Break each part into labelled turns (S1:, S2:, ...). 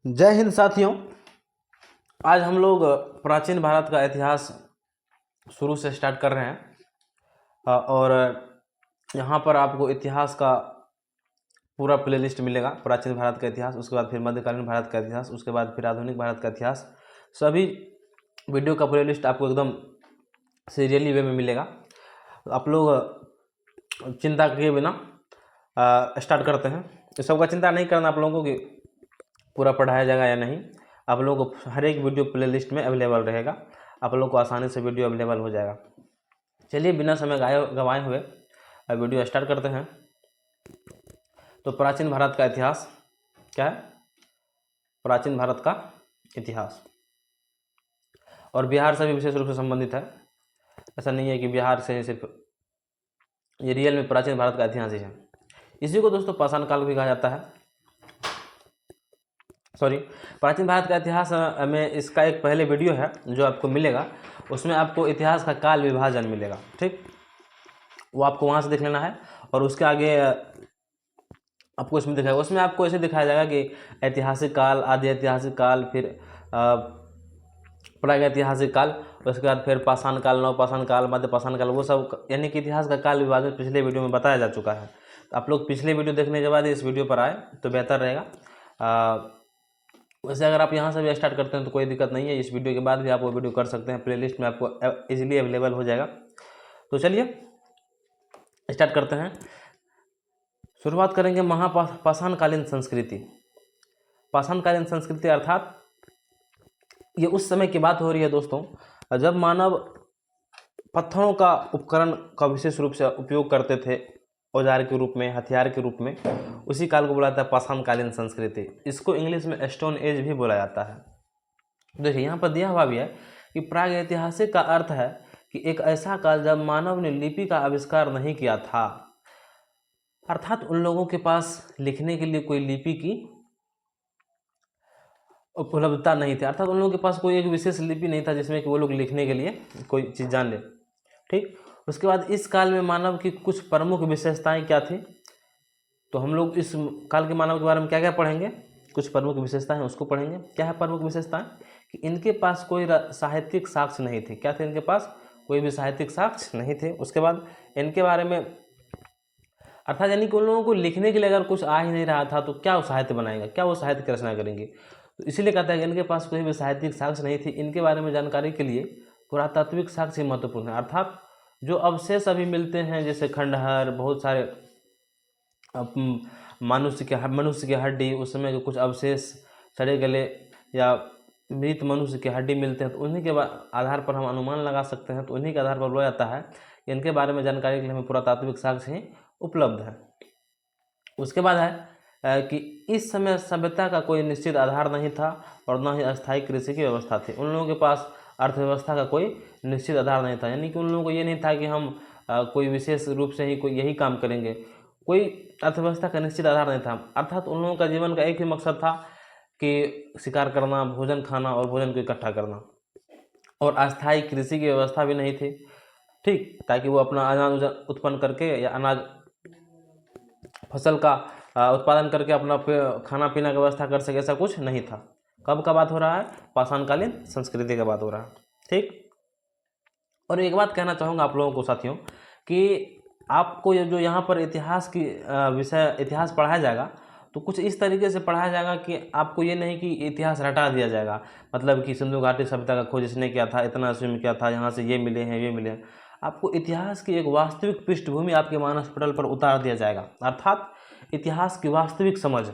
S1: जय हिंद साथियों। आज हम लोग प्राचीन भारत का इतिहास शुरू से स्टार्ट कर रहे हैं और यहाँ पर आपको इतिहास का पूरा प्लेलिस्ट मिलेगा। प्राचीन भारत का इतिहास, उसके बाद फिर मध्यकालीन भारत का इतिहास, उसके बाद फिर आधुनिक भारत का इतिहास। सभी वीडियो का प्लेलिस्ट आपको एकदम सीरियली वे में मिलेगा। आप लोग चिंता किए बिना स्टार्ट करते हैं। इस सब का चिंता नहीं करना आप लोगों को कि पूरा पढ़ाया जाएगा या नहीं। आप लोगों को हर एक वीडियो प्लेलिस्ट में अवेलेबल रहेगा, आप लोगों को आसानी से वीडियो अवेलेबल हो जाएगा। चलिए बिना समय गवाए हुए वीडियो स्टार्ट करते हैं। तो प्राचीन भारत का इतिहास क्या है? प्राचीन भारत का इतिहास और बिहार से भी विशेष रूप से संबंधित है। ऐसा नहीं है कि बिहार से सिर्फ, ये रियल में प्राचीन भारत का इतिहास ही है। इसी को दोस्तों पाषाण काल भी कहा जाता है। प्राचीन भारत का इतिहास में इसका एक पहले वीडियो है जो आपको मिलेगा, उसमें आपको इतिहास का काल विभाजन मिलेगा। ठीक, वो आपको वहाँ से देख लेना है। और उसके आगे आपको इसमें दिखाएगा, उसमें आपको ऐसे दिखाया जाएगा कि ऐतिहासिक काल, आदि ऐतिहासिक काल, फिर प्रागैतिहासिक काल, उसके बाद फिर पाषाण काल, नवपाषाण काल, मध्य पाषाण काल, वो सब यानी कि इतिहास का काल विभाजन पिछले वीडियो में बताया जा चुका है। तो आप लोग पिछले वीडियो देखने के बाद इस वीडियो पर आए तो बेहतर रहेगा। वैसे अगर आप यहाँ से भी स्टार्ट करते हैं तो कोई दिक्कत नहीं है, इस वीडियो के बाद भी आप वो वीडियो कर सकते हैं, प्लेलिस्ट में आपको इजीली अवेलेबल हो जाएगा। तो चलिए स्टार्ट करते हैं। शुरुआत करेंगे पाषाणकालीन संस्कृति। पाषाणकालीन संस्कृति अर्थात ये उस समय की बात हो रही है दोस्तों जब मानव पत्थरों का उपकरण का विशेष रूप से उपयोग करते थे, औजार के रूप में, हथियार के रूप में। उसी काल को बोला जाता है पाषाणकालीन संस्कृति। इसको इंग्लिश में स्टोन एज भी बोला जाता है। देखिए यहाँ पर दिया हुआ भी है कि प्रागैतिहासिक का अर्थ है कि एक ऐसा काल जब मानव ने लिपि का आविष्कार नहीं किया था, अर्थात उन लोगों के पास लिखने के लिए कोई लिपि की उपलब्धता नहीं थी, अर्थात उन लोगों के पास कोई एक विशेष लिपि नहीं था जिसमें कि वो लोग लिखने के लिए कोई चीज़ जान ले। ठीक, उसके बाद इस काल में मानव की कुछ प्रमुख विशेषताएं क्या थी, तो हम लोग इस काल के मानव के बारे में क्या क्या पढ़ेंगे, कुछ प्रमुख विशेषताएं उसको पढ़ेंगे। क्या है प्रमुख विशेषताएं? कि इनके पास कोई साहित्यिक साक्ष्य नहीं थे। क्या थे? इनके पास कोई भी साहित्यिक साक्ष्य नहीं थे। उसके बाद इनके बारे में, अर्थात यानी कि उन लोगों को लिखने के लिए अगर कुछ आ ही नहीं रहा था तो क्या वो साहित्य बनाएगा, क्या वो साहित्य की रचना करेंगे। तो इसीलिए कहता है कि इनके पास कोई भी साहित्यिक साक्ष्य नहीं थी। इनके बारे में जानकारी के लिए पुरातात्विक साक्ष्य महत्वपूर्ण है, अर्थात जो अवशेष अभी मिलते हैं जैसे खंडहर, बहुत सारे मनुष्य की हड्डी, उस समय के कुछ अवशेष, सड़े गले या मृत मनुष्य की हड्डी मिलते हैं, तो उन्हीं के आधार पर हम अनुमान लगा सकते हैं। तो उन्हीं के आधार पर बोला जाता है कि इनके बारे में जानकारी के लिए हमें पुरातात्विक साक्ष्य ही उपलब्ध है। उसके बाद है कि इस समय सभ्यता का कोई निश्चित आधार नहीं था और न ही अस्थायी कृषि की व्यवस्था थी। उन लोगों के पास अर्थव्यवस्था का कोई निश्चित आधार नहीं था, यानी कि उन लोगों को ये नहीं था कि हम कोई विशेष रूप से ही कोई यही काम करेंगे। कोई अर्थव्यवस्था का निश्चित आधार नहीं था, अर्थात उन लोगों का जीवन का एक ही मकसद था कि शिकार करना, भोजन खाना और भोजन को इकट्ठा करना। और अस्थायी कृषि की व्यवस्था भी नहीं थी। ठीक, ताकि वो अपना अनाज उत्पन्न करके या अनाज फसल का उत्पादन करके अपना खाना पीना की व्यवस्था कर सके, ऐसा कुछ नहीं था। कब का बात हो रहा है? पाषाणकालीन संस्कृति का बात हो रहा है। ठीक, और एक बात कहना चाहूँगा आप लोगों को साथियों कि आपको ये जो यहाँ पर इतिहास की विषय इतिहास पढ़ाया जाएगा तो कुछ इस तरीके से पढ़ाया जाएगा कि आपको ये नहीं कि इतिहास रटा दिया जाएगा, मतलब कि सिंधु घाटी सभ्यता का खोज इसने किया था, इतना ईस्वी में किया था, यहाँ से ये मिले हैं, ये मिले हैं। आपको इतिहास की एक वास्तविक पृष्ठभूमि आपके मानस पटल पर उतार दिया जाएगा, अर्थात इतिहास की वास्तविक समझ।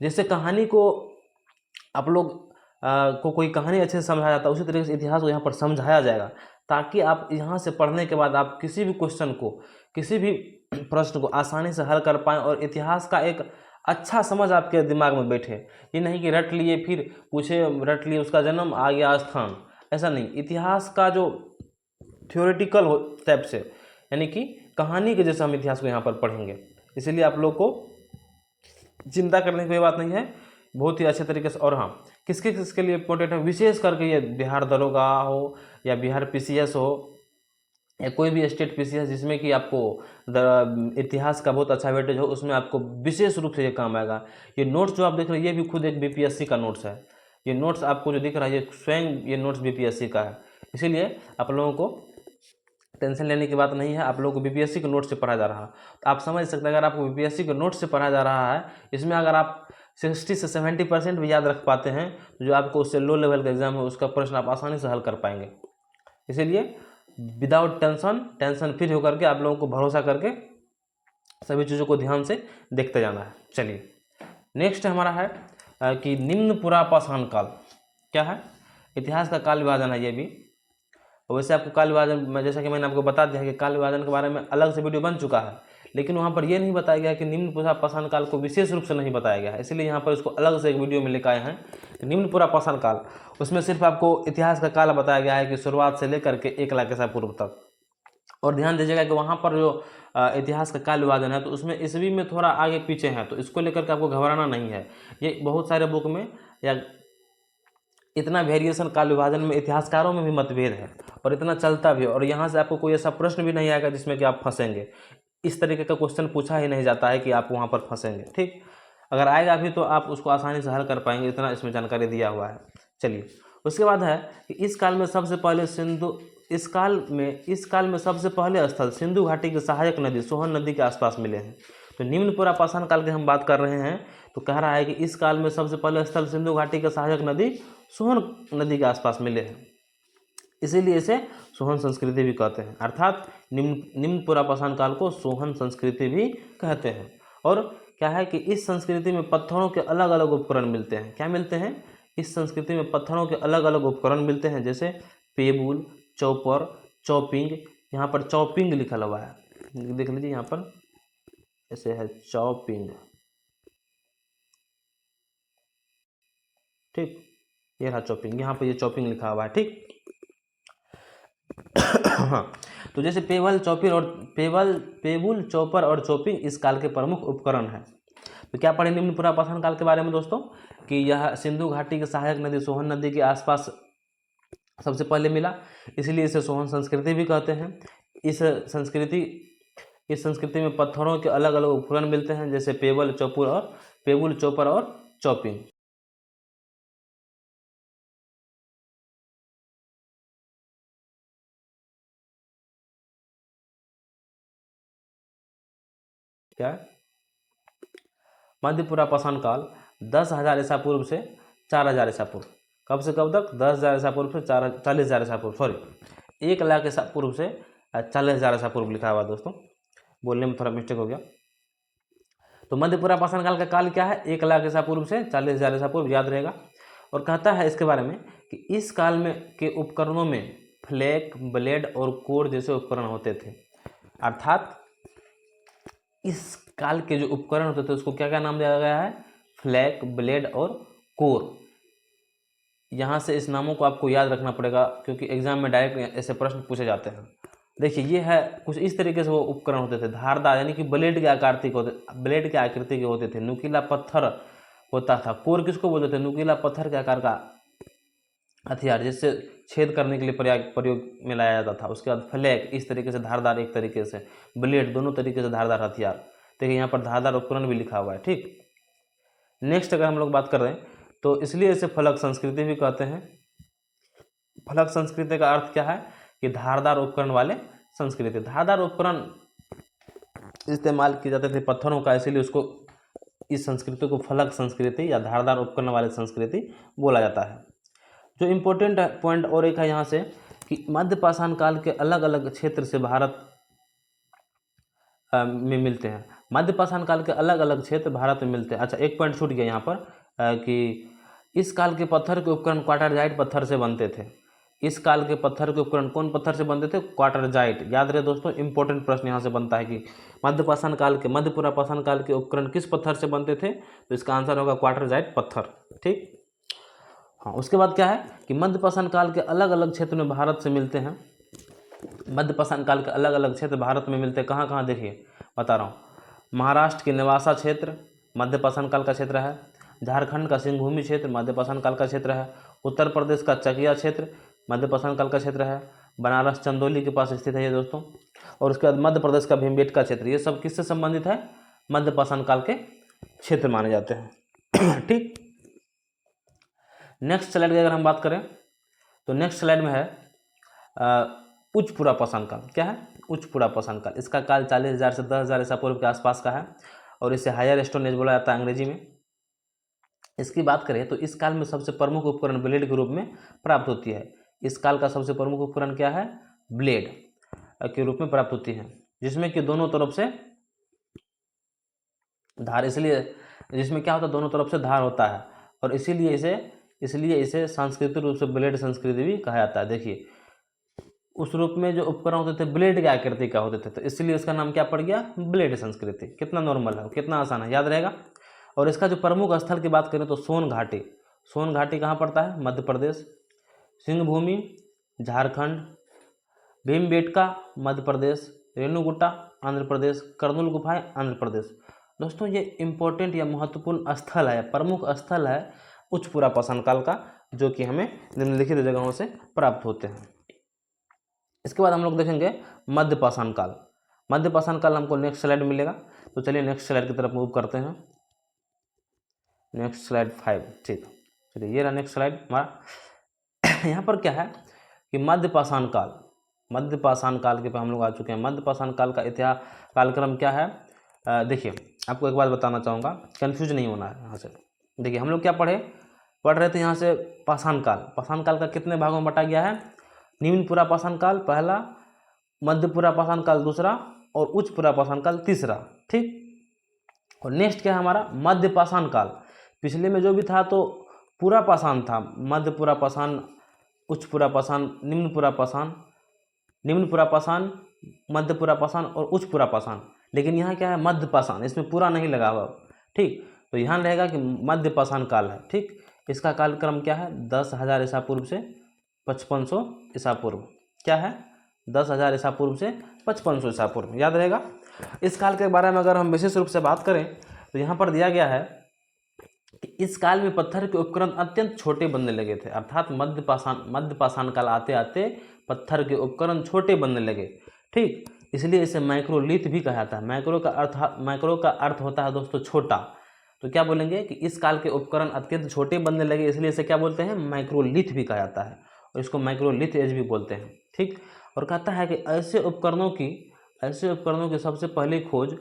S1: जैसे कहानी को आप लोग को कोई कहानी अच्छे से समझाया जाता है, उसी तरीके से इतिहास को यहाँ पर समझाया जाएगा, ताकि आप यहाँ से पढ़ने के बाद आप किसी भी क्वेश्चन को, किसी भी प्रश्न को आसानी से हल कर पाएँ और इतिहास का एक अच्छा समझ आपके दिमाग में बैठे। ये नहीं कि रट लिए फिर पूछे, रट लिए उसका जन्म आ गया स्थान, ऐसा नहीं। इतिहास का जो थ्योरेटिकल टाइप से, यानी कि कहानी के जैसे हम इतिहास को यहाँ पर पढ़ेंगे। इसीलिए आप लोग को चिंता करने की कोई बात नहीं है, बहुत ही अच्छे तरीके से। और हाँ, किसके किसके लिए इम्पोर्टेंट है, विशेष करके ये बिहार दरोगा हो या बिहार पीसीएस हो या कोई भी स्टेट पीसीएस जिसमें कि आपको इतिहास का बहुत अच्छा वेटेज हो, उसमें आपको विशेष रूप से ये काम आएगा। ये नोट्स जो आप देख रहे हैं ये भी खुद एक बीपीएससी का नोट्स है। ये नोट्स आपको जो दिख रहा है ये स्वयं ये नोट्स बीपीएससी का है। इसीलिए आप लोगों को टेंशन लेने की बात नहीं है, आप लोगों को बीपीएससी के नोट से पढ़ा जा रहा है। तो आप समझ सकते हैं अगर आपको बीपीएससी के नोट से पढ़ा जा रहा है, इसमें अगर आप 60 से 70% भी याद रख पाते हैं, तो जो आपको उससे लो लेवल का एग्जाम है उसका प्रश्न आप आसानी से हल कर पाएंगे। इसीलिए विदाउट टेंशन फ्री होकर के आप लोगों को भरोसा करके सभी चीज़ों को ध्यान से देखते जाना है। चलिए नेक्स्ट हमारा है कि निम्न पुरापाषाण काल क्या है। इतिहास का काल विभाजन है ये भी। वैसे आपको काल विभाजन में जैसा कि मैंने आपको बता दिया है कि काल विभाजन के बारे में अलग से वीडियो बन चुका है, लेकिन वहाँ पर ये नहीं बताया गया कि निम्न पुरापाषाण काल को विशेष रूप से नहीं बताया गया है, इसलिए यहाँ पर इसको अलग से एक वीडियो में लेकर आए हैं। निम्न पुरापाषाण काल, उसमें सिर्फ आपको इतिहास का काल बताया गया है कि शुरुआत से लेकर के 1 लाख ईसा पूर्व तक। और ध्यान दीजिएगा कि वहाँ पर जो इतिहास का काल विभाजन है तो उसमें ईस्वी में थोड़ा आगे पीछे है, तो इसको लेकर के आपको घबराना नहीं है। ये बहुत सारे बुक में या इतना वेरिएशन काल विभाजन में इतिहासकारों में भी मतभेद है और इतना चलता भी है, और यहाँ से आपको कोई ऐसा प्रश्न भी नहीं आएगा जिसमें कि आप फंसेंगे। इस तरीके का क्वेश्चन पूछा ही नहीं जाता है कि आप वहाँ पर फंसेंगे। ठीक, अगर आएगा भी तो आप उसको आसानी से हल कर पाएंगे, इतना इसमें जानकारी दिया हुआ है। चलिए उसके बाद है कि इस काल में सबसे पहले इस काल में सबसे पहले स्थल सिंधु घाटी की सहायक नदी सोहन नदी के आसपास मिले हैं। तो निम्न पुरापाषाण काल की हम बात कर रहे हैं, तो कह रहा है कि इस काल में सबसे पहले स्थल सिंधु घाटी के सहायक नदी सोहन नदी के आसपास मिले हैं, इसीलिए इसे सोहन संस्कृति भी कहते हैं। अर्थात निम्न पुरापाषाण काल को सोहन संस्कृति भी कहते हैं। और क्या है कि इस संस्कृति में पत्थरों के अलग अलग उपकरण मिलते हैं। क्या मिलते हैं? इस संस्कृति में पत्थरों के अलग अलग उपकरण मिलते हैं, जैसे पेबुल, चौपर, चौपिंग। यहाँ पर चौपिंग लिखा हुआ है, देख लीजिए यहाँ पर ऐसे है चौपिंग। ठीक, ये रहा चौपिंग, यहाँ पर ये चौपिंग लिखा हुआ है। ठीक हाँ, तो जैसे पेबुल, चौपर और चौपिंग इस काल के प्रमुख उपकरण हैं। तो क्या पढ़े निम्न पुरापाषाण काल के बारे में दोस्तों, कि यह सिंधु घाटी के सहायक नदी सोहन नदी के आसपास सबसे पहले मिला, इसलिए इसे सोहन संस्कृति भी कहते हैं। इस संस्कृति में पत्थरों के अलग अलग उपकरण मिलते हैं, जैसे पेबुल, चौपर और चौपिंग। क्या मध्य पुरापाषाण काल 10,000 ईसा पूर्व से 4,000 ईसा पूर्व। कब से कब तक? 10,000 ईसा पूर्व से 40,000 ईसा पूर्व, सॉरी 1 लाख ईसा पूर्व से 40,000 ईसा पूर्व लिखा हुआ दोस्तों, बोलने में थोड़ा मिस्टेक हो गया। तो मध्य पुरापाषाण काल का काल क्या है? 1 लाख ईसा पूर्व से 40,000 ईसा पूर्व, याद रहेगा। और कहता है इसके बारे में कि इस काल में के उपकरणों में फ्लैक, ब्लेड और कोर जैसे उपकरण होते थे। अर्थात इस काल के जो उपकरण होते थे उसको क्या क्या नाम दिया गया है? फ्लैक, ब्लेड और कोर। यहाँ से इस नामों को आपको याद रखना पड़ेगा, क्योंकि एग्जाम में डायरेक्ट ऐसे प्रश्न पूछे जाते हैं। देखिए ये है कुछ इस तरीके से वो उपकरण होते थे, धारदार यानी कि ब्लेड के आकृति के होते थे। नुकीला पत्थर होता था। कोर किसको बोलते थे? नुकीला पत्थर के आकार का हथियार, जिससे छेद करने के लिए प्रयोग में लाया जाता था। उसके बाद फ्लैग, इस तरीके से धारदार एक तरीके से, ब्लेड दोनों तरीके से धारदार हथियार। देखिए यहाँ पर धारदार उपकरण भी लिखा हुआ है। ठीक, नेक्स्ट अगर हम लोग बात कर रहे हैं तो इसलिए इसे फलक संस्कृति भी कहते हैं। फलक संस्कृति का अर्थ क्या है? कि धारदार उपकरण वाले संस्कृति। धारदार उपकरण इस्तेमाल किए जाते थे पत्थरों का, इसीलिए उसको इस संस्कृति को फलक संस्कृति या धारदार उपकरण वाले संस्कृति बोला जाता है। जो इम्पोर्टेंट पॉइंट और एक है यहाँ से कि मध्य पाषाण काल के अलग अलग क्षेत्र से भारत में मिलते हैं। मध्य पाषाण काल के अलग अलग क्षेत्र भारत में मिलते हैं। अच्छा, एक पॉइंट छूट गया यहाँ पर कि इस काल के पत्थर के उपकरण क्वार्टरजाइट पत्थर से बनते थे। इस काल के पत्थर के उपकरण कौन पत्थर से बनते थे? क्वार्टरजाइट। याद रहे दोस्तों, इंपॉर्टेंट प्रश्न यहाँ से बनता है कि मध्य पुरापाषाण काल के उपकरण किस पत्थर से बनते थे? तो इसका आंसर होगा क्वार्टरजाइट पत्थर। ठीक, हाँ। उसके बाद क्या है कि मध्य पाषाण काल के अलग अलग क्षेत्र में भारत से मिलते हैं। मध्य पाषाण काल के अलग अलग क्षेत्र भारत में मिलते हैं। कहाँ कहाँ? देखिए बता रहा हूँ। महाराष्ट्र के नेवासा क्षेत्र मध्य पाषाण काल का क्षेत्र है। झारखंड का सिंहभूमि क्षेत्र मध्य पाषाण काल का क्षेत्र है। उत्तर प्रदेश का चकिया क्षेत्र मध्य पाषाण काल का क्षेत्र है। बनारस चंदौली के पास स्थित है ये दोस्तों। और उसके बाद मध्य प्रदेश का भीमबेटका क्षेत्र, ये सब किससे संबंधित है? मध्य पाषाण काल के क्षेत्र माने जाते हैं। ठीक, नेक्स्ट स्लाइड की अगर हम बात करें तो नेक्स्ट स्लाइड में है उच्च पुरा पाषाण काल। क्या है? उच्च पुरा पाषाण काल। इसका काल 40,000 से 10,000 ईसा पूर्व के आसपास का है और इसे हायर स्टोन एज बोला जाता है अंग्रेजी में। इसकी बात करें तो इस काल में सबसे प्रमुख उपकरण ब्लेड के रूप में प्राप्त होती है। इस काल का सबसे प्रमुख उपकरण क्या है? ब्लेड के रूप में प्राप्त होती है, जिसमें कि दोनों तरफ से धार, इसलिए जिसमें क्या होता है, दोनों तरफ से धार होता है और इसलिए इसे सांस्कृतिक रूप से ब्लेड संस्कृति भी कहा जाता है। देखिए, उस रूप में जो उपकरण होते थे ब्लेड के आकृति का होते थे, तो इसलिए इसका नाम क्या पड़ गया? ब्लेड संस्कृति। कितना नॉर्मल है, कितना आसान है, याद रहेगा। और इसका जो प्रमुख स्थल की बात करें तो सोन घाटी। सोन घाटी कहाँ पड़ता है? मध्य प्रदेश। सिंहभूमि झारखंड, भीमबेटका मध्य प्रदेश, रेणुगुट्टा आंध्र प्रदेश, कर्नूल गुफाएं आंध्र प्रदेश। दोस्तों ये इंपॉर्टेंट या महत्वपूर्ण स्थल है, प्रमुख स्थल है उच्च पुरा पाषाण काल का, जो कि हमें निम्नलिखित जगहों से प्राप्त होते हैं। इसके बाद हम लोग देखेंगे मध्य पाषाण काल। मध्य पाषाण काल हमको नेक्स्ट स्लाइड मिलेगा, तो चलिए नेक्स्ट स्लाइड की तरफ मूव करते हैं। Next slide 5। ठीक, चलिए ये रहा नेक्स्ट स्लाइड हमारा। यहाँ पर क्या है कि मध्य पाषाण काल के पे हम लोग आ चुके हैं। मध्य पाषाण काल का इतिहास कालक्रम क्या है? देखिए, आपको एक बात बताना चाहूँगा, कन्फ्यूज नहीं होना है यहाँ से। देखिए, हम लोग क्या पढ़ रहे थे यहाँ से पाषाण काल का कितने भागों में बटा गया है? निम्न पुरा पाषाण काल पहला, मध्य पुरा पाषाण काल दूसरा और उच्च पुरा पाषाण काल तीसरा। ठीक, और नेक्स्ट क्या है हमारा? मध्य पाषाण काल। पिछले में जो भी था तो पूरा पाषाण था, मध्य पुरा पाषाण, उच्च पुरा पाषाण, निम्न पुरा पाषाण, मध्य पुरा पाषाण और उच्च पुरा पाषाण। लेकिन यहाँ क्या है? मध्य पाषाण, इसमें पूरा नहीं लगा हुआ। ठीक, तो यहाँ रहेगा कि मध्य पाषाण काल है। ठीक, इसका कालक्रम क्या है? 10,000 ईसा पूर्व से 5500 ईसा पूर्व। क्या है? 10,000 ईसा पूर्व से 5500 ईसा पूर्व, याद रहेगा। इस काल के बारे में अगर हम विशेष रूप से बात करें तो यहाँ पर दिया गया है कि इस काल में पत्थर के उपकरण अत्यंत छोटे बनने लगे थे, अर्थात मध्य पाषाण काल आते आते पत्थर के उपकरण छोटे बनने लगे। ठीक, इसलिए इसे माइक्रोलिथ भी कहा जाता है। माइक्रो का अर्थ होता है दोस्तों छोटा। तो क्या बोलेंगे कि इस काल के उपकरण अत्यंत छोटे बनने लगे, इसलिए इसे क्या बोलते हैं? माइक्रोलिथ भी कहा जाता है और इसको माइक्रोलिथ एज भी बोलते हैं। ठीक, और कहता है कि ऐसे उपकरणों की सबसे पहले खोज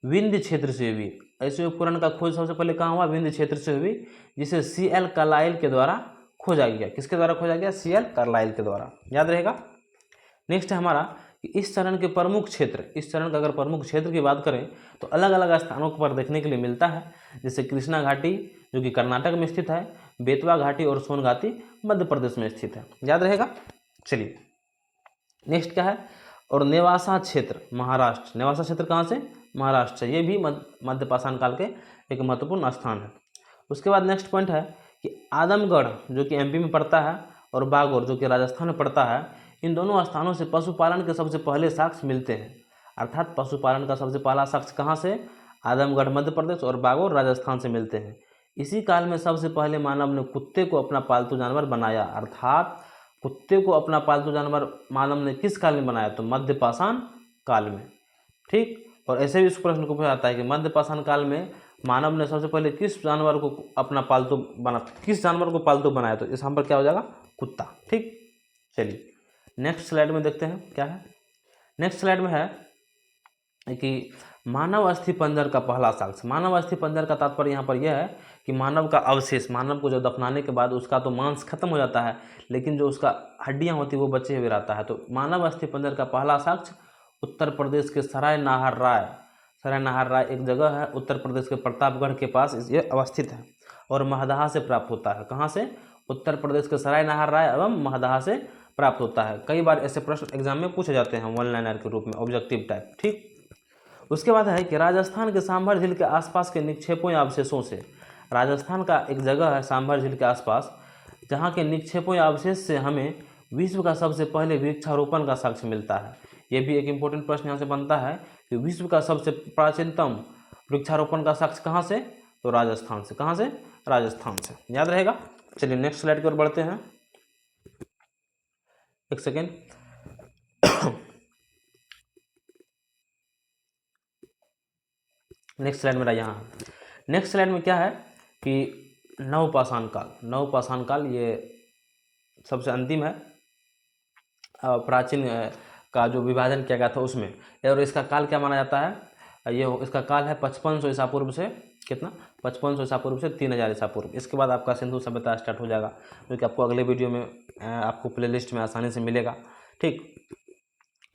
S1: विंध्य क्षेत्र से हुई। ऐसे उपकरण का खोज सबसे पहले कहाँ हुआ? विंध्य क्षेत्र से हुई, जिसे C.L. कार्लाइल के द्वारा खोजा गया। किसके द्वारा खोजा गया? C.L. कार्लाइल के द्वारा, याद रहेगा। नेक्स्ट है हमारा कि इस चरण का अगर प्रमुख क्षेत्र की बात करें तो अलग अलग स्थानों पर देखने के लिए मिलता है, जैसे कृष्णा घाटी जो कि कर्नाटक में स्थित है, बेतवा घाटी और सोन घाटी मध्य प्रदेश में स्थित है, याद रहेगा। चलिए नेक्स्ट क्या है? और नेवासा क्षेत्र महाराष्ट्र। नेवासा क्षेत्र कहाँ से? महाराष्ट्र से। ये भी मध्य पाषाण काल के एक महत्वपूर्ण स्थान है। उसके बाद नेक्स्ट पॉइंट है कि आदमगढ़ जो कि MP में पड़ता है और बागौर जो कि राजस्थान में पड़ता है, इन दोनों स्थानों से पशुपालन के सबसे पहले साक्ष्य मिलते हैं। अर्थात पशुपालन का सबसे पहला साक्ष्य कहाँ से? आदमगढ़ मध्य प्रदेश और बागौर राजस्थान से मिलते हैं। इसी काल में सबसे पहले मानव ने कुत्ते को अपना पालतू जानवर बनाया। अर्थात कुत्ते को अपना पालतू जानवर मानव ने किस काल में बनाया? तो मध्य पाषाण काल में। ठीक, और ऐसे भी इस प्रश्न को पूछा जाता है कि मध्य पाषाण काल में मानव ने सबसे पहले किस जानवर को पालतू बनाया? तो इस यहाँ पर क्या हो जाएगा? कुत्ता। ठीक, चलिए नेक्स्ट स्लाइड में देखते हैं क्या है। नेक्स्ट स्लाइड में है कि मानव अस्थि पंजर का पहला साक्ष्य। मानव अस्थि पंजर का तात्पर्य यहाँ पर यह है कि मानव का अवशेष, मानव को जो दफनाने के बाद उसका तो मांस खत्म हो जाता है, लेकिन जो उसका हड्डियाँ होती है वो बचे हुए रहता है। तो मानव अस्थि पंजर का पहला साक्ष्य उत्तर प्रदेश के सराय नाहर राय एक जगह है उत्तर प्रदेश के प्रतापगढ़ के पास ये अवस्थित है और महदहा से प्राप्त होता है। कहाँ से? उत्तर प्रदेश के सराय नाहर राय एवं महदहा से प्राप्त होता है। कई बार ऐसे प्रश्न एग्जाम में पूछे जाते हैं वन लाइनर के रूप में, ऑब्जेक्टिव टाइप। ठीक, उसके बाद है कि राजस्थान के सांभर झील के आसपास के निक्षेपों या अवशेषों से। राजस्थान का एक जगह है सांभर झील के आसपास, जहाँ के निक्षेपों या अवशेष से हमें विश्व का सबसे पहले वृक्षारोपण का साक्ष्य मिलता है। ये भी एक इम्पोर्टेंट प्रश्न यहाँ से बनता है कि विश्व का सबसे प्राचीनतम वृक्षारोपण का साक्ष्य कहाँ से? तो राजस्थान से। कहाँ से? राजस्थान से, याद रहेगा। चलिए नेक्स्ट स्लाइड की ओर बढ़ते हैं। एक सेकेंड। नेक्स्ट स्लाइड मेरा यहाँ है। नेक्स्ट स्लाइड में क्या है कि नवपाषाण काल। नवपाषाण काल ये सबसे अंतिम है, प्राचीन का जो विभाजन किया गया था उसमें, और इसका काल क्या माना जाता है, ये इसका काल है 5500 ईसा पूर्व से कितना, 5500 ईसा पूर्व से 3000 ईसा पूर्व। इसके बाद आपका सिंधु सभ्यता स्टार्ट हो जाएगा, जो कि आपको अगले वीडियो में आपको प्लेलिस्ट में आसानी से मिलेगा। ठीक,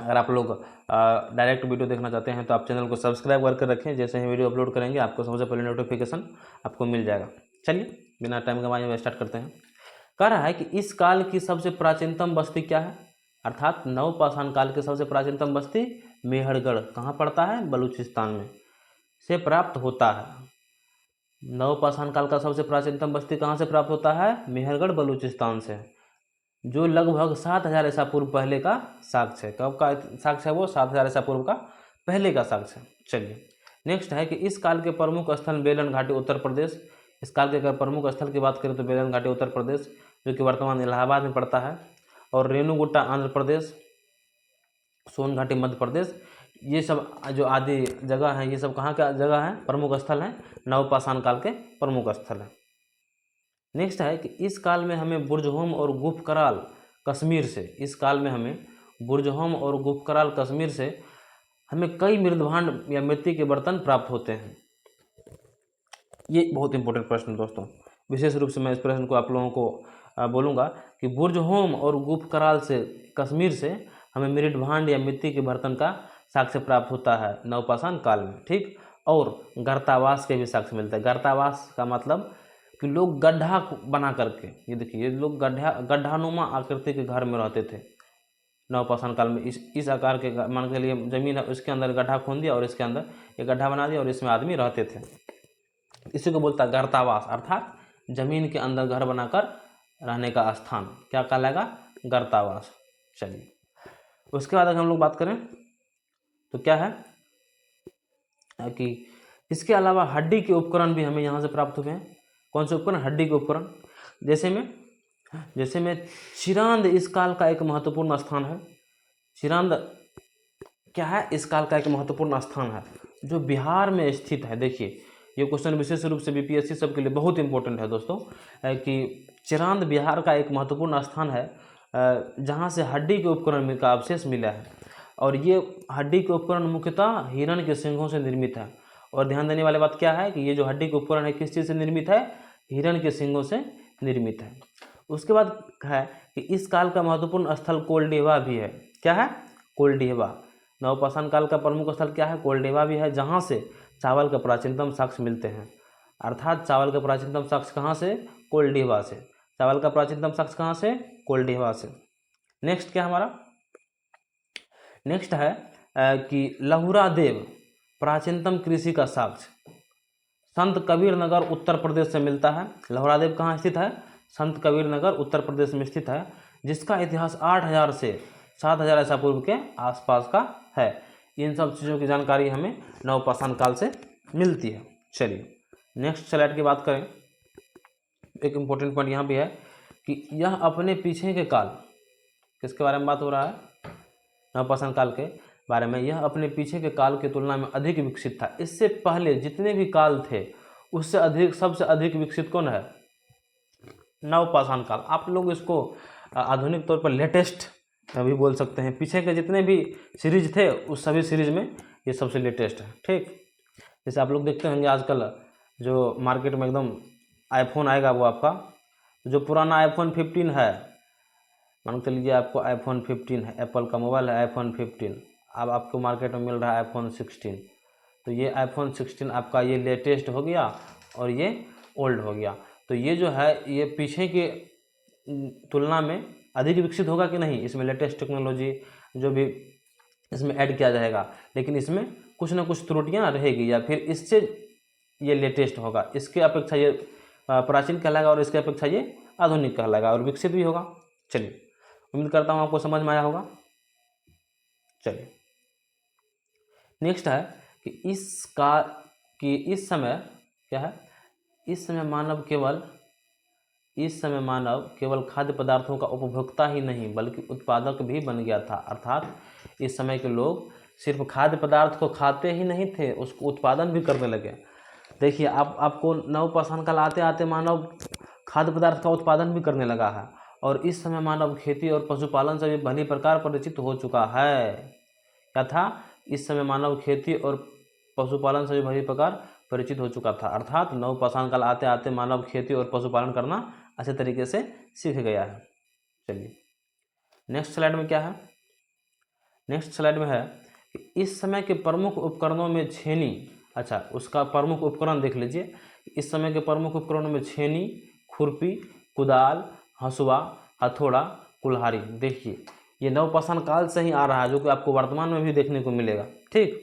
S1: अगर आप लोग डायरेक्ट वीडियो देखना चाहते हैं तो आप चैनल को सब्सक्राइब करके रखें, जैसे ही वीडियो अपलोड करेंगे आपको सबसे पहले नोटिफिकेशन आपको मिल जाएगा। चलिए बिना टाइम गंवाए स्टार्ट करते हैं। कह रहा है कि इस काल की सबसे प्राचीनतम बस्ती क्या है, अर्थात नवपाषाण काल की सबसे प्राचीनतम बस्ती मेहरगढ़ कहाँ पड़ता है, बलूचिस्तान में से प्राप्त होता है। नवपाषाण काल का सबसे प्राचीनतम बस्ती कहाँ से प्राप्त होता है, मेहरगढ़ बलूचिस्तान से, जो लगभग 7000 ईसा पूर्व पहले का साक्ष्य है। कब का साक्ष्य है वो, 7000 ईसा पूर्व का पहले का साक्ष्य है। चलिए नेक्स्ट है कि इस काल के प्रमुख स्थल बेलन घाटी उत्तर प्रदेश। इस काल के अगर प्रमुख स्थल की बात करें तो बेलन घाटी उत्तर प्रदेश, जो कि वर्तमान इलाहाबाद में पड़ता है, और रेणुगुट्टा आंध्र प्रदेश, सोन घाटी मध्य प्रदेश, ये सब जो आदि जगह हैं, ये सब कहाँ का जगह है, प्रमुख स्थल हैं, नवपाषाण काल के प्रमुख स्थल हैं। नेक्स्ट है कि इस काल में हमें बुर्जहोम और गुफकराल कश्मीर से, इस काल में हमें बुर्जहोम और गुफकराल कश्मीर से हमें कई मृदभांड या मिट्टी के बर्तन प्राप्त होते हैं। ये बहुत इंपॉर्टेंट प्रश्न है दोस्तों, विशेष रूप से मैं इस प्रश्न को आप लोगों को बोलूँगा कि बुर्जहोम और गुफकराल से, कश्मीर से हमें मृदभांड या मिट्टी के बर्तन का साक्ष्य प्राप्त होता है नवपाषाण काल में। ठीक, और गर्तावास के भी साक्ष्य मिलता है। गर्तावास का मतलब कि लोग गड्ढा बना करके, ये देखिए ये लोग गड्ढानुमा आकृति के घर में रहते थे नवपाषाण काल में। इस आकार के मान के लिए जमीन है, उसके अंदर गड्ढा खोद दिया और इसके अंदर एक गड्ढा बना दिया और इसमें आदमी रहते थे। इसी को बोलता है गर्तावास, अर्थात जमीन के अंदर घर बनाकर रहने का स्थान क्या कहलाएगा, गर्तावास। चलिए उसके बाद अगर हम लोग बात करें तो क्या है कि इसके अलावा हड्डी के उपकरण भी हमें यहाँ से प्राप्त हुए हैं। कौन से उपकरण, हड्डी के उपकरण, जैसे में चिरांद इस काल का एक महत्वपूर्ण स्थान है। चिरांद क्या है, इस काल का एक महत्वपूर्ण स्थान है जो बिहार में स्थित है। देखिए ये क्वेश्चन विशेष रूप से बीपीएससी सब के लिए बहुत इंपॉर्टेंट है दोस्तों, कि चिरांद बिहार का एक महत्वपूर्ण स्थान है जहाँ से हड्डी के उपकरण का अवशेष मिला है, और ये हड्डी के उपकरण मुख्यतः हिरण के सींगों से निर्मित है। और ध्यान देने वाली बात क्या है कि ये जो हड्डी के उपकरण है किस चीज़ से निर्मित है, हिरण के सींगों से निर्मित है। उसके बाद है कि इस काल का महत्वपूर्ण स्थल कोलडेवा भी है। क्या है, कोलडेवा। नवपाषाण काल का प्रमुख स्थल क्या है, कोलडेवा भी है, जहाँ से चावल के प्राचीनतम साक्ष्य मिलते हैं। अर्थात चावल के प्राचीनतम साक्ष्य कहाँ से, कोलडेवा से। चावल का प्राचीनतम साक्ष्य कहाँ से, कोलडेवा से। नेक्स्ट क्या हमारा, नेक्स्ट है कि लहुरा देव प्राचीनतम कृषि का साक्ष्य संत कबीर नगर उत्तर प्रदेश से मिलता है। लहुरा देव कहाँ स्थित है, संत कबीर नगर उत्तर प्रदेश में स्थित है, जिसका इतिहास 8000 से 7000 ईसा पूर्व के आसपास का है। इन सब चीज़ों की जानकारी हमें नवपाषाण काल से मिलती है। चलिए नेक्स्ट स्लाइड की बात करें, एक इम्पोर्टेंट पॉइंट यहाँ भी है कि यह अपने पीछे के काल, किसके बारे में बात हो रहा है, नवपाषाण काल के बारे में। यह अपने पीछे के काल की तुलना में अधिक विकसित था। इससे पहले जितने भी काल थे उससे अधिक, सबसे अधिक विकसित कौन है, नवपाषाण काल। आप लोग इसको आधुनिक तौर पर लेटेस्ट भी बोल सकते हैं। पीछे के जितने भी सीरीज थे उस सभी सीरीज में ये सबसे लेटेस्ट है। ठीक, जैसे आप लोग देखते होंगे आजकल जो मार्केट में एकदम आईफोन आएगा, वो आपका जो पुराना आईफोन 15 है, मान के लीजिए आपको आईफोन 15 है, एप्पल का मोबाइल है आईफोन 15, अब आपको मार्केट में मिल रहा है आईफोन 16। तो ये आईफोन 16 आपका ये लेटेस्ट हो गया और ये ओल्ड हो गया। तो ये जो है ये पीछे के तुलना में अधिक विकसित होगा कि नहीं, इसमें लेटेस्ट टेक्नोलॉजी जो भी इसमें ऐड किया जाएगा, लेकिन इसमें कुछ ना कुछ त्रुटियां रहेगी, या फिर इससे ये लेटेस्ट होगा, इसके अपेक्षा ये प्राचीन कहलाएगा और इसके अपेक्षा ये आधुनिक कहलाएगा और विकसित भी होगा। चलिए उम्मीद करता हूँ आपको समझ में आया होगा। चलिए नेक्स्ट है कि इस समय क्या है, इस समय मानव केवल खाद्य पदार्थों का उपभोक्ता ही नहीं बल्कि उत्पादक भी बन गया था। अर्थात इस समय के लोग सिर्फ खाद्य पदार्थ को खाते ही नहीं थे, उसको उत्पादन भी करने लगे। देखिए आपको नवपाषाण काल आते आते मानव खाद्य पदार्थ का उत्पादन भी करने लगा है, और इस समय मानव खेती और पशुपालन से भी भली प्रकार परिचित हो चुका है। क्या था? इस समय मानव खेती और पशुपालन से भी भली प्रकार परिचित हो चुका था, अर्थात नवपाषाण काल आते आते मानव खेती और पशुपालन करना अच्छे तरीके से सीख गया है। चलिए नेक्स्ट स्लाइड में क्या है? नेक्स्ट स्लाइड में है कि इस समय के प्रमुख उपकरणों में छेनी, अच्छा उसका प्रमुख उपकरण देख लीजिए। इस समय के प्रमुख उपकरणों में छेनी, खुरपी, कुदाल, हंसुआ, हथौड़ा, कुल्हाड़ी। देखिए ये नवपाषाण काल से ही आ रहा है, जो कि आपको वर्तमान में भी देखने को मिलेगा। ठीक,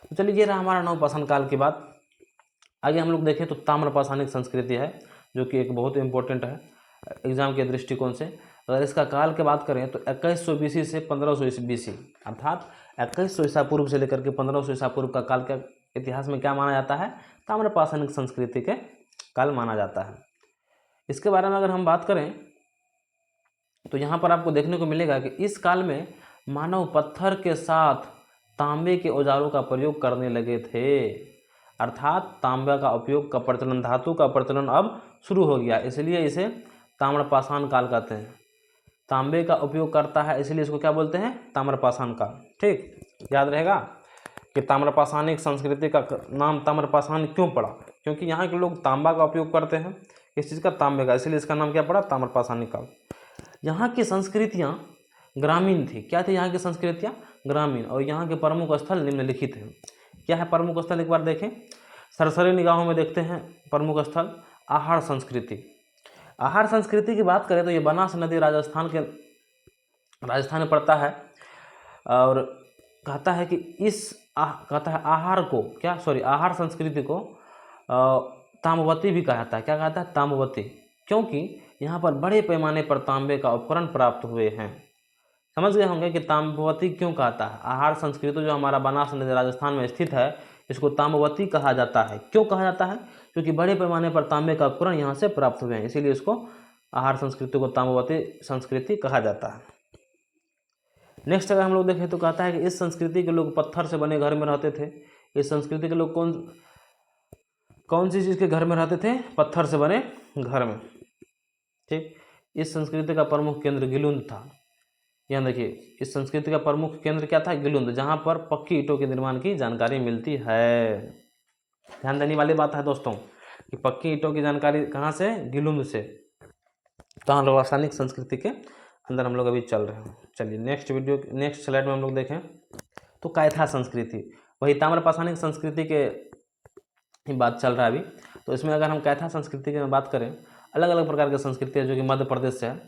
S1: तो चलिए ये रहा हमारा नवपाषाण काल की बात। आगे हम लोग देखें तो ताम्रपाषाणिक संस्कृति है, जो कि एक बहुत इंपॉर्टेंट है एग्जाम के दृष्टिकोण से। अगर इसका काल की बात करें तो 2100 BC से 1500 BC, अर्थात 2100 ईसा पूर्व से लेकर के 1500 ईसा पूर्व का काल का इतिहास में क्या माना जाता है? ताम्रपाषाणिक संस्कृति के काल माना जाता है। इसके बारे में अगर हम बात करें तो यहाँ पर आपको देखने को मिलेगा कि इस काल में मानव पत्थर के साथ तांबे के औजारों का प्रयोग करने लगे थे, अर्थात तांबा का उपयोग का प्रचलन, धातु का प्रचलन अब शुरू हो गया, इसलिए इसे ताम्रपाषाण काल कहते हैं। तांबे का उपयोग करता है इसलिए इसको क्या बोलते हैं? ताम्रपाषाण काल। ठीक, याद रहेगा कि ताम्रपाषाणिक संस्कृति का नाम ताम्रपाषाण क्यों पड़ा? क्योंकि यहाँ के लोग तांबा का उपयोग करते हैं, इस चीज़ का, तांबे का, इसलिए इसका नाम क्या पड़ा? ताम्रपाषाणिक काल। यहाँ की संस्कृतियाँ ग्रामीण थी। क्या थी यहाँ की संस्कृतियाँ? ग्रामीण। और यहाँ के प्रमुख स्थल निम्नलिखित हैं। क्या है प्रमुख स्थल? एक बार देखें, सरसरी निगाहों में देखते हैं प्रमुख स्थल। आहार संस्कृति। आहार संस्कृति की बात करें तो ये बनास नदी राजस्थान में पड़ता है, और कहता है कि कहता है आहार को आहार संस्कृति को ताम्रवती भी कहा जाता है। क्या कहता है? ताम्रवती, क्योंकि यहाँ पर बड़े पैमाने पर तांबे का उपकरण प्राप्त हुए हैं। समझ गए होंगे कि ताम्रवती क्यों कहता है। आहार संस्कृति जो हमारा बनास नदी राजस्थान में स्थित है, इसको ताम्रवती कहा जाता है। क्यों कहा जाता है? क्योंकि बड़े पैमाने पर तांबे का उपकरण यहाँ से प्राप्त हुए हैं, इसीलिए इसको आहार संस्कृति को ताम्रवती संस्कृति कहा जाता है। नेक्स्ट अगर हम लोग देखें तो कहता है कि इस संस्कृति के लोग पत्थर से बने घर में रहते थे। इस संस्कृति के लोग कौन सी चीज़ के घर में रहते थे? पत्थर से बने घर में। ठीक, इस संस्कृति का प्रमुख केंद्र गिलुंद था। यहाँ देखिए, इस संस्कृति का प्रमुख केंद्र क्या था? गिलुंद, जहाँ पर पक्की ईंटों के निर्माण की जानकारी मिलती है। ध्यान देने वाली बात है दोस्तों कि पक्की ईंटों की जानकारी कहाँ से? गिलुंद से। ताम्रपाषाणिक संस्कृति के अंदर हम लोग अभी चल रहे हैं। चलिए नेक्स्ट स्लाइड में हम लोग देखें तो कायथा संस्कृति, वही ताम्रपाषाणिक संस्कृति के ही बात चल रहा है अभी। तो इसमें अगर हम कायथा संस्कृति की बात करें, अलग अलग प्रकार की संस्कृति है जो कि मध्य प्रदेश से है।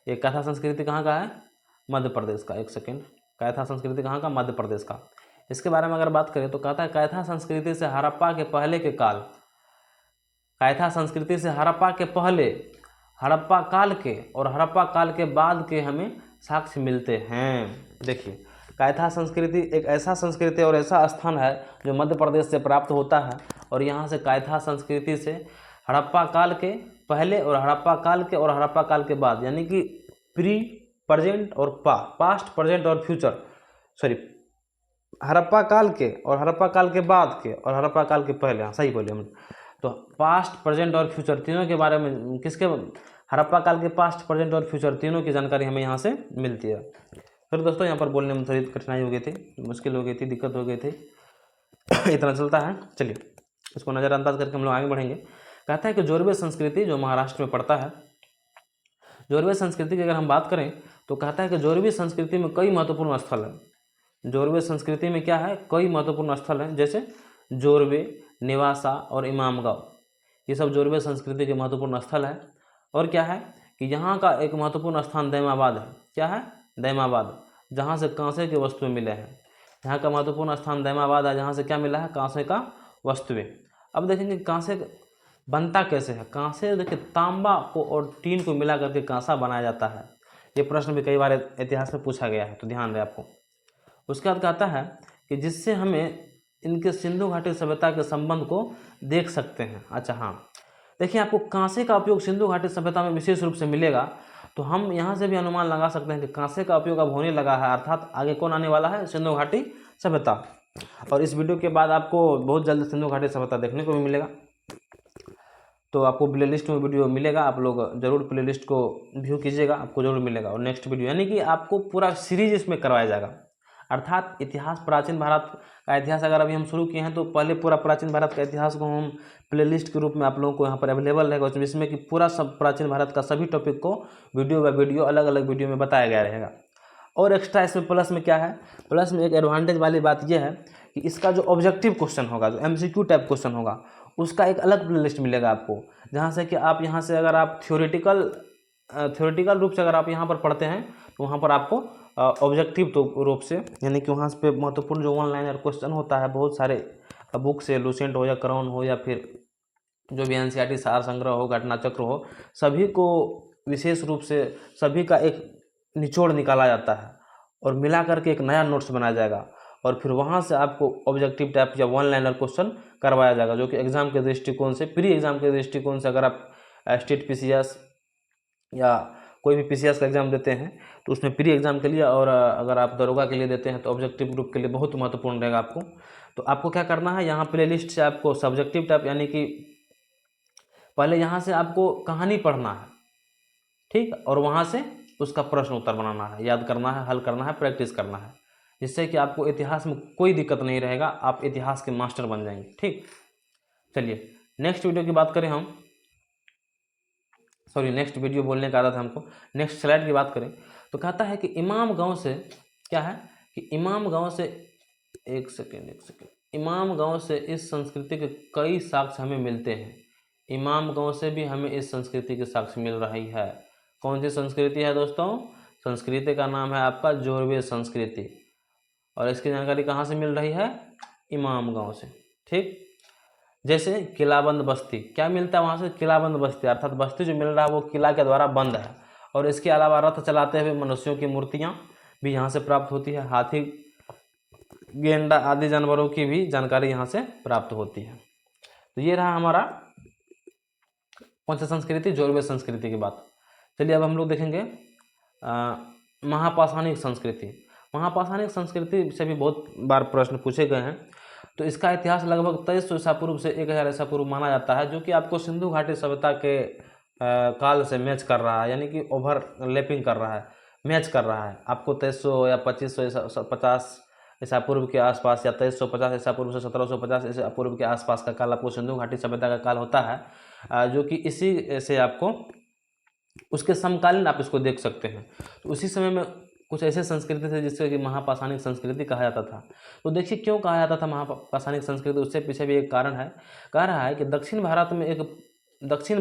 S1: ये कायथा संस्कृति कहाँ का है? मध्य प्रदेश का। एक सेकेंड, कायथा संस्कृति कहाँ का? मध्य प्रदेश का। इसके बारे में अगर बात करें तो कहता है कायथा संस्कृति से हड़प्पा के पहले के काल, कायथा संस्कृति से हड़प्पा के पहले, हड़प्पा काल के और हड़प्पा काल के बाद के हमें साक्ष्य मिलते हैं। देखिए, कायथा संस्कृति एक ऐसा संस्कृति और ऐसा स्थान है जो मध्य प्रदेश से प्राप्त होता है, और यहाँ से कायथा संस्कृति से हड़प्पा काल के पहले और हड़प्पा काल के और हड़प्पा काल के बाद, यानी कि प्री, प्रेजेंट और पास्ट, प्रेजेंट और फ्यूचर, हड़प्पा काल के और हड़प्पा काल के बाद के और हड़प्पा काल के पहले, हाँ सही बोले हम। तो पास्ट, प्रेजेंट और फ्यूचर तीनों के बारे में, किसके? हड़प्पा काल के पास्ट, प्रेजेंट और फ्यूचर तीनों की जानकारी हमें यहाँ से मिलती है। फिर दोस्तों यहाँ पर बोलने में थोड़ी कठिनाई हो गई थी, मुश्किल हो गई थी, दिक्कत हो गई थी, इतना चलता है। चलिए इसको नज़रअंदाज करके हम लोग आगे बढ़ेंगे। कहता है कि जोरवे संस्कृति जो महाराष्ट्र में पड़ता है, जोरवे संस्कृति की अगर हम बात करें तो कहता है कि जोरवे संस्कृति में कई महत्वपूर्ण स्थल हैं। जोरवे संस्कृति में क्या है? कई महत्वपूर्ण स्थल हैं, जैसे जोरवे, नेवासा और इमामगांव, ये सब जोरवे संस्कृति के महत्वपूर्ण स्थल है। और क्या है कि यहाँ का एक महत्वपूर्ण स्थान दैमाबाद है। क्या है? दैमाबाद, जहाँ से कांसे के वस्तुएं मिले हैं। यहाँ का महत्वपूर्ण स्थान दैमाबाद है, जहाँ से क्या मिला है? कांसे का वस्तुएं। अब देखेंगे कांसे बनता कैसे है। कांसे देखिए, तांबा को और टीन को मिला करके कांसा बनाया जाता है। ये प्रश्न भी कई बार इतिहास में पूछा गया है, तो ध्यान रहे आपको। उसके बाद कहता है कि जिससे हमें इनके सिंधु घाटी सभ्यता के संबंध को देख सकते हैं। अच्छा हाँ, देखिए आपको कांसे का उपयोग सिंधु घाटी सभ्यता में विशेष रूप से मिलेगा। तो हम यहाँ से भी अनुमान लगा सकते हैं कि कांसे का उपयोग अब होने लगा है, अर्थात आगे कौन आने वाला है, सिंधु घाटी सभ्यता। और इस वीडियो के बाद आपको बहुत जल्द सिंधु घाटी सभ्यता देखने को भी मिलेगा। तो आपको प्लेलिस्ट में वीडियो मिलेगा, आप लोग जरूर प्लेलिस्ट को व्यू कीजिएगा, आपको जरूर मिलेगा। और नेक्स्ट वीडियो यानी कि आपको पूरा सीरीज इसमें करवाया जाएगा, अर्थात इतिहास, प्राचीन भारत का इतिहास अगर अभी हम शुरू किए हैं तो पहले पूरा प्राचीन भारत का इतिहास को हम प्लेलिस्ट के रूप में आप लोगों को यहाँ पर अवेलेबल रहेगा, जिसमें कि पूरा सब प्राचीन भारत का सभी टॉपिक को वीडियो बाय वीडियो अलग अलग वीडियो में बताया गया रहेगा। और एक्स्ट्रा इसमें प्लस में क्या है, प्लस में एक एडवांटेज वाली बात यह है कि इसका जो ऑब्जेक्टिव क्वेश्चन होगा, जो MCQ टाइप क्वेश्चन होगा, उसका एक अलग प्लेलिस्ट मिलेगा आपको, जहाँ से कि आप यहाँ से अगर आप थ्योरेटिकल रूप से अगर आप यहाँ पर पढ़ते हैं तो वहाँ पर आपको ऑब्जेक्टिव तो रूप से, यानी कि वहाँ पे महत्वपूर्ण जो वन लाइनर क्वेश्चन होता है बहुत सारे बुक से, लूसेंट हो या क्राउन हो या फिर जो भी NCERT सार संग्रह हो, घटना चक्र हो, सभी को विशेष रूप से सभी का एक निचोड़ निकाला जाता है और मिला करके एक नया नोट्स बनाया जाएगा। और फिर वहाँ से आपको ऑब्जेक्टिव टाइप या वन लाइनर क्वेश्चन करवाया जाएगा, जो कि एग्जाम के दृष्टिकोण से, प्री एग्जाम के दृष्टिकोण से, अगर आप स्टेट PCS या कोई भी PCS का एग्जाम देते हैं तो उसमें प्री एग्जाम के लिए, और अगर आप दरोगा के लिए देते हैं तो ऑब्जेक्टिव ग्रुप के लिए बहुत महत्वपूर्ण रहेगा आपको। तो आपको क्या करना है, यहाँ प्लेलिस्ट से आपको सब्जेक्टिव टाइप, यानी कि पहले यहाँ से आपको कहानी पढ़ना है, ठीक, और वहाँ से उसका प्रश्न उत्तर बनाना है, याद करना है, हल करना है, प्रैक्टिस करना है, जिससे कि आपको इतिहास में कोई दिक्कत नहीं रहेगा, आप इतिहास के मास्टर बन जाएंगे। ठीक, चलिए नेक्स्ट वीडियो की बात करें हम, सॉरी नेक्स्ट वीडियो बोलने का आदत है हमको, नेक्स्ट स्लाइड की बात करें तो कहता है कि इमाम गांव से, क्या है कि इमाम गांव से, एक सेकेंड, इमाम गांव से इस संस्कृति के कई साक्ष्य हमें मिलते हैं। इमाम गांव से भी हमें इस संस्कृति के साक्ष्य मिल रही है। कौन सी संस्कृति है दोस्तों? संस्कृति का नाम है आपका जोरवे संस्कृति, और इसकी जानकारी कहाँ से मिल रही है? इमाम गांव से। ठीक, जैसे किलाबंद बस्ती, क्या मिलता है वहाँ से? किलाबंद बस्ती, अर्थात बस्ती जो मिल रहा है वो किला के द्वारा बंद है। और इसके अलावा रथ चलाते हुए मनुष्यों की मूर्तियाँ भी यहाँ से प्राप्त होती है। हाथी, गेंडा आदि जानवरों की भी जानकारी यहाँ से प्राप्त होती है। तो ये रहा हमारा कौन सा संस्कृति? जोरवे संस्कृति की बात। चलिए अब हम लोग देखेंगे महापाषाणिक संस्कृति। महापाषाणिक संस्कृति से भी बहुत बार प्रश्न पूछे गए हैं। तो इसका इतिहास लगभग 2300 ईसा पूर्व से 1000 ईसा पूर्व माना जाता है, जो कि आपको सिंधु घाटी सभ्यता के काल से मैच कर रहा है, यानी कि ओवरलैपिंग कर रहा है, मैच कर रहा है। आपको 2300 या 2550 ईसा पूर्व के आसपास, या 2350 ईसा पूर्व से 1750 ईसा पूर्व के आसपास का काल आपको सिंधु घाटी सभ्यता का काल होता है, जो कि इसी से आपको उसके समकालीन आप इसको देख सकते हैं। तो उसी समय में कुछ ऐसे संस्कृति थे जिससे कि महापाषाणिक संस्कृति कहा जाता था। तो देखिए क्यों कहा जाता था महापाषाणिक संस्कृति, उससे पीछे भी एक कारण है। कह रहा है कि दक्षिण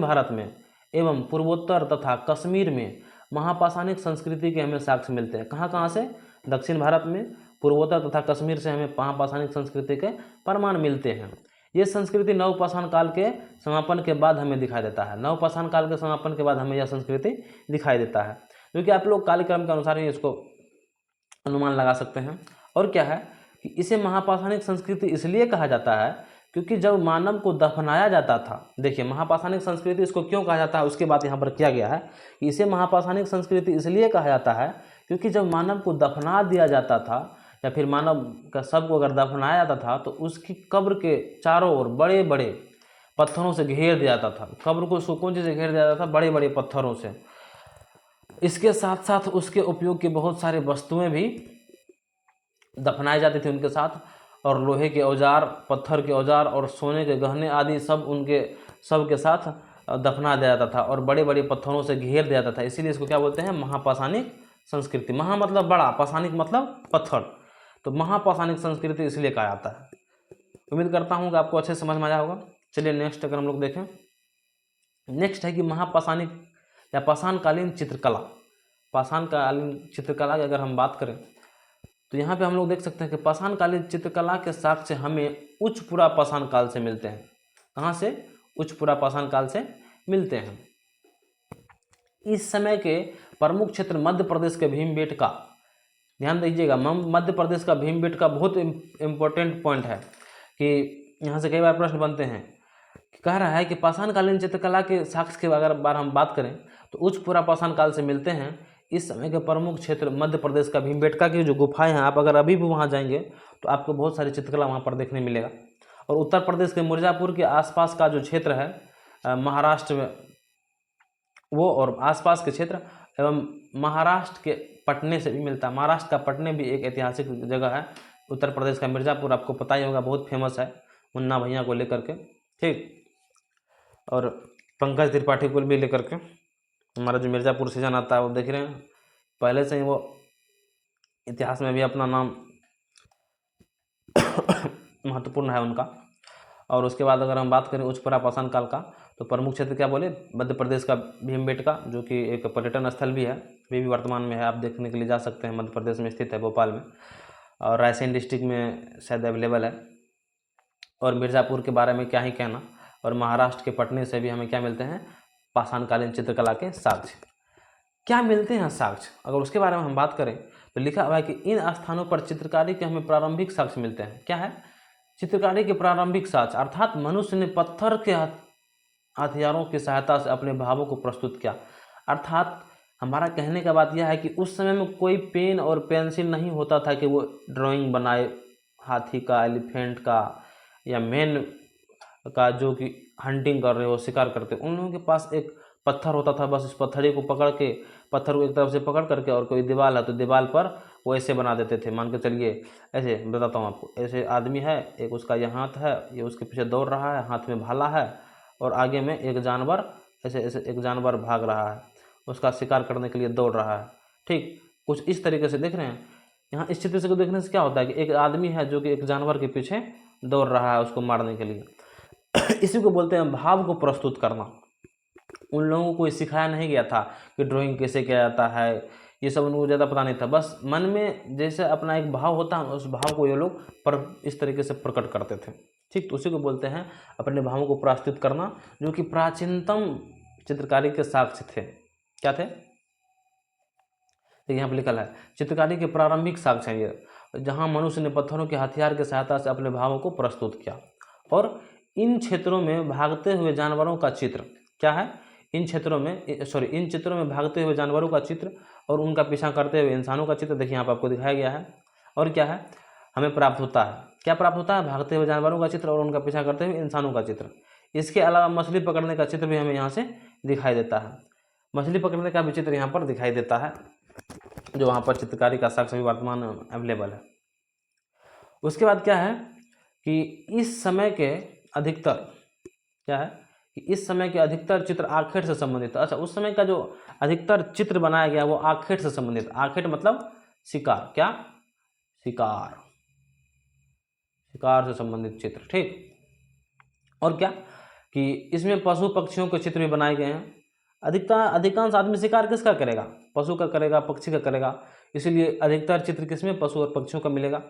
S1: भारत में एवं पूर्वोत्तर तथा कश्मीर में महापाषाणिक संस्कृति के हमें साक्ष्य मिलते हैं। कहाँ कहाँ से? दक्षिण भारत में, पूर्वोत्तर तथा कश्मीर से हमें महापाषाणिक संस्कृति के प्रमाण मिलते हैं। ये संस्कृति नवपाषाण काल के समापन के बाद हमें दिखाई देता है। नवपाषाण काल के समापन के बाद हमें यह संस्कृति दिखाई देता है, क्योंकि आप लोग कालक्रम के अनुसार ही इसको अनुमान लगा सकते हैं। और क्या है कि इसे महापाषाणिक संस्कृति इसलिए कहा जाता है क्योंकि जब मानव को दफनाया जाता था, देखिए महापाषाणिक संस्कृति इसको क्यों कहा जाता है उसके बाद यहाँ पर किया गया है कि इसे महापाषाणिक संस्कृति इसलिए कहा जाता है क्योंकि जब मानव को दफना दिया जाता था, या फिर मानव का शव को अगर दफनाया जाता था तो उसकी कब्र के चारों ओर बड़े बड़े पत्थरों से घेर दिया जाता था। कब्र को उसको कौन चीज़ से घेर दिया जाता था? बड़े बड़े पत्थरों से। इसके साथ साथ उसके उपयोग की बहुत सारी वस्तुएं भी दफनाई जाती थी उनके साथ, और लोहे के औजार, पत्थर के औजार और सोने के गहने आदि सब के साथ दफना दिया जाता था और बड़े बड़े पत्थरों से घेर दिया जाता था। इसीलिए इसको क्या बोलते हैं? महापाषाणिक संस्कृति। महा मतलब बड़ा, पाषाणिक मतलब पत्थर, तो महापाषाणिक संस्कृति इसलिए कहा जाता है। उम्मीद करता हूँ कि आपको अच्छे समझ में आया होगा। चलिए नेक्स्ट अगर हम लोग देखें, नेक्स्ट है कि महापाषाणिक या पाषाणकालीन चित्रकला। पाषाणकालीन चित्रकला की अगर हम बात करें तो यहाँ पे हम लोग देख सकते हैं कि पाषाणकालीन चित्रकला के साक्ष्य हमें उच्चपुरा पाषाण काल से मिलते हैं। कहाँ से? उच्चपुरा पाषाण काल से मिलते हैं। इस समय के प्रमुख क्षेत्र मध्य प्रदेश के भीमबेटका, ध्यान दीजिएगा, मध्य प्रदेश का भीमबेटका बहुत इम्पोर्टेंट पॉइंट है कि यहाँ से कई बार प्रश्न बनते हैं। कह रहा है कि पाषाणकालीन चित्रकला के साक्ष्य के अगर बार हम बात करें तो उच्च पूरा पाषाण काल से मिलते हैं। इस समय के प्रमुख क्षेत्र मध्य प्रदेश का भीमबेटका की जो गुफाएं हैं, आप अगर अभी भी वहाँ जाएंगे तो आपको बहुत सारी चित्रकला वहाँ पर देखने मिलेगा। और उत्तर प्रदेश के मिर्ज़ापुर के आसपास का जो क्षेत्र है महाराष्ट्र में, वो और आसपास के क्षेत्र एवं महाराष्ट्र के पटने से भी मिलता है। महाराष्ट्र का पटने भी एक ऐतिहासिक जगह है। उत्तर प्रदेश का मिर्ज़ापुर आपको पता ही होगा, बहुत फेमस है मुन्ना भैया को लेकर के, ठीक, और पंकज त्रिपाठी को भी लेकर के हमारा जो मिर्ज़ापुर सीजन आता है वो देख रहे हैं, पहले से ही वो इतिहास में भी अपना नाम महत्वपूर्ण है उनका। और उसके बाद अगर हम बात करें उच्च पूरा पाषाण काल का तो प्रमुख क्षेत्र क्या बोले, मध्य प्रदेश का भीमबेटका जो कि एक पर्यटन स्थल भी है, अभी भी वर्तमान में है, आप देखने के लिए जा सकते हैं, मध्य प्रदेश में स्थित है, भोपाल में, और रायसेन डिस्ट्रिक्ट में शायद अवेलेबल है। और मिर्ज़ापुर के बारे में क्या ही कहना। और महाराष्ट्र के पटने से भी हमें क्या मिलते हैं, पाषाणकालीन चित्रकला के साक्ष्य। क्या मिलते हैं साक्ष्य, अगर उसके बारे में हम बात करें तो लिखा हुआ है कि इन स्थानों पर चित्रकारी के हमें प्रारंभिक साक्ष्य मिलते हैं। क्या है, चित्रकारी के प्रारंभिक साक्ष्य, अर्थात मनुष्य ने पत्थर के हथियारों की सहायता से अपने भावों को प्रस्तुत किया। अर्थात हमारा कहने का बात यह है कि उस समय में कोई पेन और पेंसिल नहीं होता था कि वो ड्राइंग बनाए हाथी का, एलिफेंट का या मैन का जो कि हंटिंग कर रहे हो, शिकार करते, उन लोगों के पास एक पत्थर होता था, बस इस पत्थर को पकड़ के, पत्थर को एक तरफ से पकड़ करके, और कोई दीवार है तो दीवार पर वो ऐसे बना देते थे। मान के चलिए, ऐसे बताता हूँ आपको, ऐसे आदमी है, एक उसका ये हाथ है, ये उसके पीछे दौड़ रहा है, हाथ में भाला है, और आगे में एक जानवर, ऐसे ऐसे एक जानवर भाग रहा है, उसका शिकार करने के लिए दौड़ रहा है, ठीक, कुछ इस तरीके से देख रहे हैं। यहाँ इस चित्र से को देखने से क्या होता है कि एक आदमी है जो कि एक जानवर के पीछे दौड़ रहा है उसको मारने के लिए। इसी को बोलते हैं भाव को प्रस्तुत करना। उन लोगों को सिखाया नहीं गया था कि ड्राइंग कैसे किया जाता है, ये सब उनको ज़्यादा पता नहीं था, बस मन में जैसे अपना एक भाव होता है उस भाव को ये लोग इस तरीके से प्रकट करते थे, ठीक। तो उसी को बोलते हैं अपने भावों को प्रस्तुत करना, जो कि प्राचीनतम चित्रकारी के साक्ष्य थे। क्या थे, यहाँ पर लिखा है चित्रकारी के प्रारंभिक साक्ष्य हैं ये, जहाँ मनुष्य ने पत्थरों के हथियार की सहायता से अपने भावों को प्रस्तुत किया। और इन क्षेत्रों में भागते हुए जानवरों का चित्र, क्या है, इन चित्रों में भागते हुए जानवरों का चित्र और उनका पीछा करते हुए इंसानों का चित्र, देखिए यहाँ पर आपको दिखाया गया है। और क्या है, हमें प्राप्त होता है, क्या प्राप्त होता है, भागते हुए जानवरों का चित्र और उनका पीछा करते हुए इंसानों का चित्र। इसके अलावा मछली पकड़ने का चित्र भी हमें यहाँ से दिखाई देता है, मछली पकड़ने का भी चित्र यहाँ पर दिखाई देता है, जो वहाँ पर चित्रकारी का साक्ष्य भी वर्तमान में अवेलेबल है। उसके बाद क्या है कि इस समय के अधिकतर, क्या है कि इस समय के अधिकतर चित्र आखेट से संबंधित। अच्छा, उस समय का जो अधिकतर चित्र बनाया गया वो आखेट से संबंधित। आखेट मतलब शिकार, क्या, शिकार से संबंधित चित्र, ठीक। और क्या कि इसमें पशु पक्षियों के चित्र भी बनाए गए हैं। अधिकांश आदमी शिकार किसका करेगा, पशु का करेगा, पक्षी का करेगा, इसीलिए अधिकतर चित्र किसमें, पशु और पक्षियों का मिलेगा।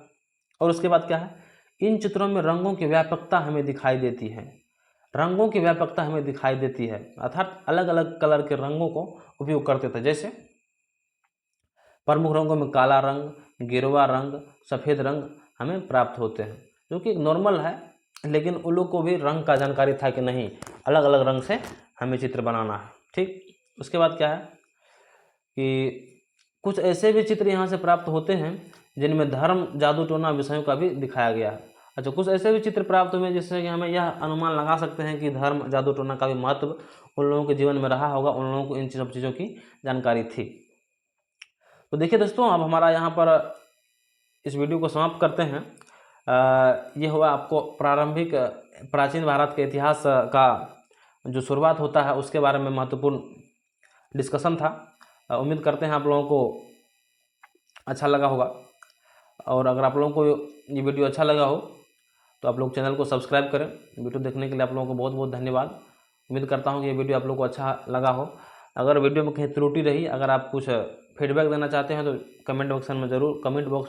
S1: और उसके बाद क्या है, इन चित्रों में रंगों की व्यापकता हमें दिखाई देती है, रंगों की व्यापकता हमें दिखाई देती है, अर्थात अलग अलग कलर के रंगों को उपयोग करते थे। जैसे प्रमुख रंगों में काला रंग, गिरवा रंग, सफ़ेद रंग हमें प्राप्त होते हैं, जो कि नॉर्मल है, लेकिन उन लोग को भी रंग का जानकारी था कि नहीं, अलग अलग रंग से हमें चित्र बनाना है, ठीक। उसके बाद क्या है कि कुछ ऐसे भी चित्र यहाँ से प्राप्त होते हैं जिनमें धर्म, जादू टोना विषयों का भी दिखाया गया है। अच्छा, कुछ ऐसे भी चित्र प्राप्त हुए जिससे कि हमें यह अनुमान लगा सकते हैं कि धर्म, जादू टोना का भी महत्व उन लोगों के जीवन में रहा होगा, उन लोगों को इन सब चीज़ों की जानकारी थी। तो देखिए दोस्तों, अब हमारा यहाँ पर इस वीडियो को समाप्त करते हैं। ये हुआ आपको प्रारंभिक प्राचीन भारत के इतिहास का जो शुरुआत होता है उसके बारे में महत्वपूर्ण डिस्कशन था। उम्मीद करते हैं आप लोगों को अच्छा लगा होगा, और अगर आप लोगों को ये वीडियो अच्छा लगा हो तो आप लोग चैनल को सब्सक्राइब करें। वीडियो देखने के लिए आप लोगों को बहुत बहुत धन्यवाद। उम्मीद करता हूँ कि ये वीडियो आप लोगों को अच्छा लगा हो। अगर वीडियो में कहीं त्रुटि रही, अगर आप कुछ फीडबैक देना चाहते हैं तो कमेंट बॉक्स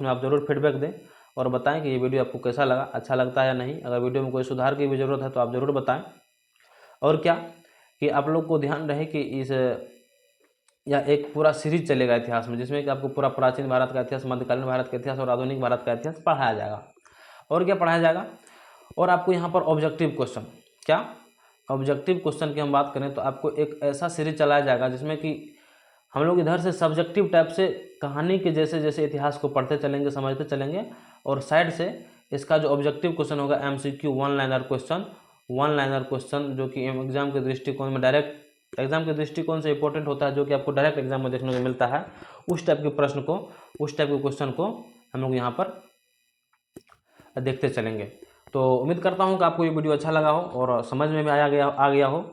S1: में आप ज़रूर फीडबैक दें और बताएं कि ये वीडियो आपको कैसा लगा, अच्छा लगता है या नहीं। अगर वीडियो में कोई सुधार की भी ज़रूरत है तो आप ज़रूर बताएं। और क्या कि आप लोग को ध्यान रहे कि इस या एक पूरा सीरीज चलेगा इतिहास में, जिसमें कि आपको पूरा प्राचीन भारत का इतिहास, मध्यकालीन भारत का इतिहास और आधुनिक भारत का इतिहास पढ़ाया जाएगा। और क्या पढ़ाया जाएगा, और आपको यहाँ पर ऑब्जेक्टिव क्वेश्चन, क्या ऑब्जेक्टिव क्वेश्चन की हम बात करें तो आपको एक ऐसा सीरीज चलाया जाएगा जिसमें कि हम लोग इधर से सब्जेक्टिव टाइप से कहानी के जैसे जैसे इतिहास को पढ़ते चलेंगे, समझते चलेंगे, और साइड से इसका जो ऑब्जेक्टिव क्वेश्चन होगा MCQ वन लाइनर क्वेश्चन जो कि एग्जाम के दृष्टिकोण में डायरेक्ट एग्जाम के दृष्टिकोण से इंपॉर्टेंट होता है, जो कि आपको डायरेक्ट एग्जाम में देखने को मिलता है, उस टाइप के प्रश्न को, उस टाइप के क्वेश्चन को हम लोग यहाँ पर देखते चलेंगे। तो उम्मीद करता हूँ कि आपको ये वीडियो अच्छा लगा हो और समझ में भी आ गया हो,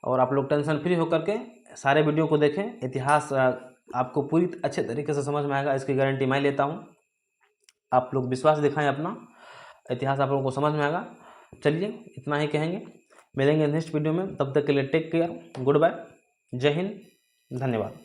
S1: और आप लोग टेंशन फ्री होकर के सारे वीडियो को देखें। इतिहास आपको पूरी अच्छे तरीके से समझ में आएगा, इसकी गारंटी मैं लेता हूँ। आप लोग विश्वास दिखाएं अपना, इतिहास आप लोगों को समझ में आएगा। चलिए इतना ही कहेंगे, मिलेंगे नेक्स्ट वीडियो में, तब तक के लिए टेक केयर, गुड बाय, जय हिंद, धन्यवाद।